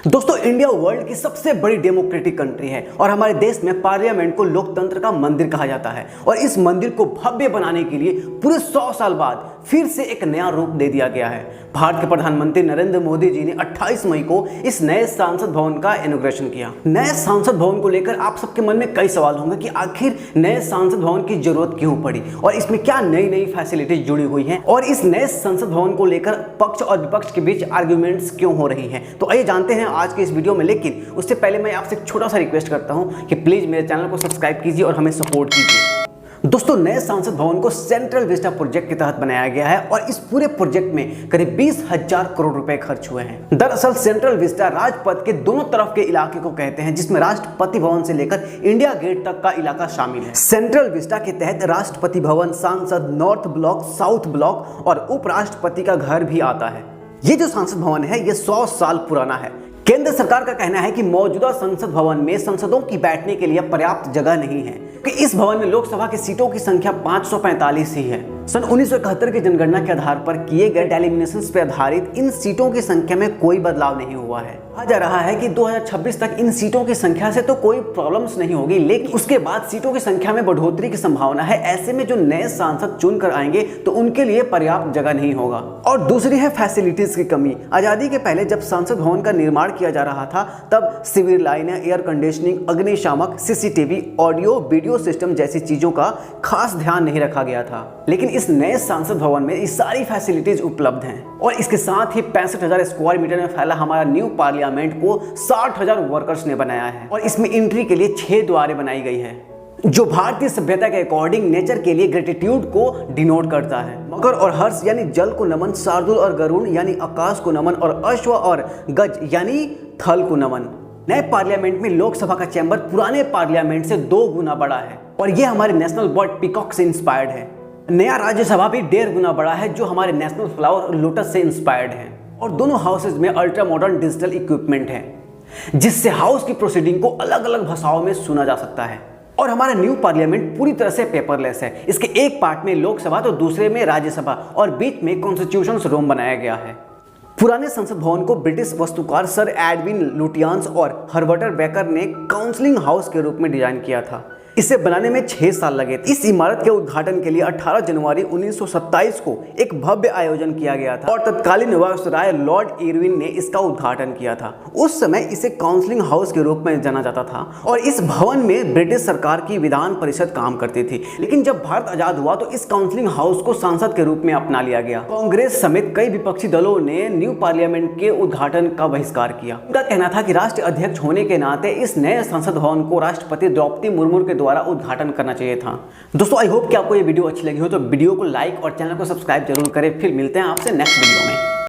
दोस्तों, India world की सबसे बड़ी डेमोक्रेटिक कंट्री है और हमारे देश में पार्लियामेंट को लोकतंत्र का मंदिर कहा जाता है। और इस मंदिर को भव्य बनाने के लिए पूरे 100 साल बाद फिर से एक नया रूप दे दिया गया है। भारत के प्रधानमंत्री नरेंद्र मोदी जी ने 28 मई को इस नए संसद भवन का इनॉग्रेशन किया। नए संसद भवन को लेकर आप सबके मन में कई सवाल होंगे कि आखिर नए संसद भवन की जरूरत क्यों पड़ी और इसमें क्या नई नई फैसिलिटीज जुड़ी हुई हैं और इस नए संसद भवन को लेकर पक्ष और विपक्ष के बीच आर्ग्यूमेंट्स क्यों हो रही हैं। तो आइए जानते हैं आज के इस वीडियो में। लेकिन उससे पहले मैं आपसे एक छोटा सा रिक्वेस्ट करता हूं कि प्लीज मेरे चैनल को सब्सक्राइब कीजिए और हमें सपोर्ट कीजिए। दोस्तों, नए संसद भवन को सेंट्रल विस्टा प्रोजेक्ट के तहत बनाया गया है और इस पूरे प्रोजेक्ट में करीब 20,000 करोड़ रुपए खर्च हुए हैं। दरअसल सेंट्रल विस्टा राजपथ के दोनों तरफ के इलाके को कहते हैं, जिसमें राष्ट्रपति भवन से लेकर इंडिया गेट तक का इलाका शामिल है। सेंट्रल विस्टा के तहत राष्ट्रपति भवन, सांसद, नॉर्थ ब्लॉक, साउथ ब्लॉक और उपराष्ट्रपति का घर भी आता है। ये जो संसद भवन है ये 100 साल पुराना है। केंद्र सरकार का कहना है कि मौजूदा संसद भवन में सांसदों की बैठने के लिए पर्याप्त जगह नहीं है क्योंकि इस भवन में लोकसभा की सीटों की संख्या 545 ही है। सन 1971 की जनगणना के आधार पर किए गए डेलिमिनेशंस पर आधारित इन सीटों की संख्या में कोई बदलाव नहीं हुआ है। कहा जा रहा है कि 2026 तक इन सीटों की संख्या से तो कोई प्रॉब्लम्स नहीं होगी, लेकिन उसके बाद सीटों की संख्या में बढ़ोतरी की संभावना है। ऐसे में जो नए सांसद चुन कर आएंगे तो उनके लिए पर्याप्त जगह नहीं होगा। और दूसरी है फैसिलिटीज की कमी। आजादी के पहले जब संसद भवन का निर्माण किया जा रहा था तब सीवर लाइनें, एयर कंडीशनिंग, अग्निशामक, सीसीटीवी, ऑडियो वीडियो सिस्टम जैसी चीजों का खास ध्यान नहीं रखा गया था। लेकिन इस नए संसद भवन में ये सारी फैसिलिटीज उपलब्ध हैं और इसके साथ ही 65,000 स्क्वायर मीटर में फैला हमारा न्यू पार्लियामेंट को 60,000 वर्कर्स ने बनाया है और इसमें एंट्री के लिए 6 द्वारें बनाई गई है जो भारतीय सभ्यता के अकॉर्डिंग नेचर के लिए ग्रेटिट्यूड को डिनोट करता है। मकर और हर्ष यानी जल को नमन, शार्दूल और गरुड़ यानी आकाश को नमन और अश्व और गज यानी थल को नमन। नए पार्लियामेंट में लोकसभा का चैम्बर पुराने पार्लियामेंट से 2 गुना बड़ा है और यह हमारे नेशनल बर्ड पीकॉक से इंस्पायर्ड है। नया राज्यसभा भी 1.5 गुना बड़ा है जो हमारे नेशनल फ्लावर लोटस से इंस्पायर्ड है और दोनों हाउसेज में अल्ट्रा मॉडर्न डिजिटल इक्विपमेंट है जिससे हाउस की प्रोसीडिंग को अलग अलग भाषाओं में सुना जा सकता है। और हमारा न्यू पार्लियामेंट पूरी तरह से पेपरलेस है। इसके एक पार्ट में लोकसभा तो दूसरे में राज्यसभा और बीच में कॉन्स्टिट्यूशन रूम बनाया गया है। पुराने संसद भवन को ब्रिटिश वास्तुकार सर एडविन लुटियंस और हर्बर्ट बेकर ने काउंसलिंग हाउस के रूप में डिजाइन किया था। इसे बनाने में 6 साल लगे। इस इमारत के उद्घाटन के लिए 18 जनवरी 1927 को एक भव्य आयोजन किया गया था और तत्कालीन वायसराय लॉर्ड इरविन ने इसका उद्घाटन किया था। उस समय इसे काउंसलिंग हाउस के रूप में जाना जाता था और इस भवन में ब्रिटिश सरकार की विधान परिषद काम करती थी। लेकिन जब भारत आजाद हुआ तो इस काउंसलिंग हाउस को संसद के रूप में अपना लिया गया। कांग्रेस समेत कई विपक्षी दलों ने न्यू पार्लियामेंट के उद्घाटन का बहिष्कार किया। उनका कहना था कि राष्ट्रीय अध्यक्ष होने के नाते इस नए संसद भवन को राष्ट्रपति द्रौपदी मुर्मू के द्वारा उद्घाटन करना चाहिए था। दोस्तों, आई होप कि आपको ये वीडियो अच्छी लगी हो तो वीडियो को लाइक और चैनल को सब्सक्राइब जरूर करें। फिर मिलते हैं आपसे नेक्स्ट वीडियो में।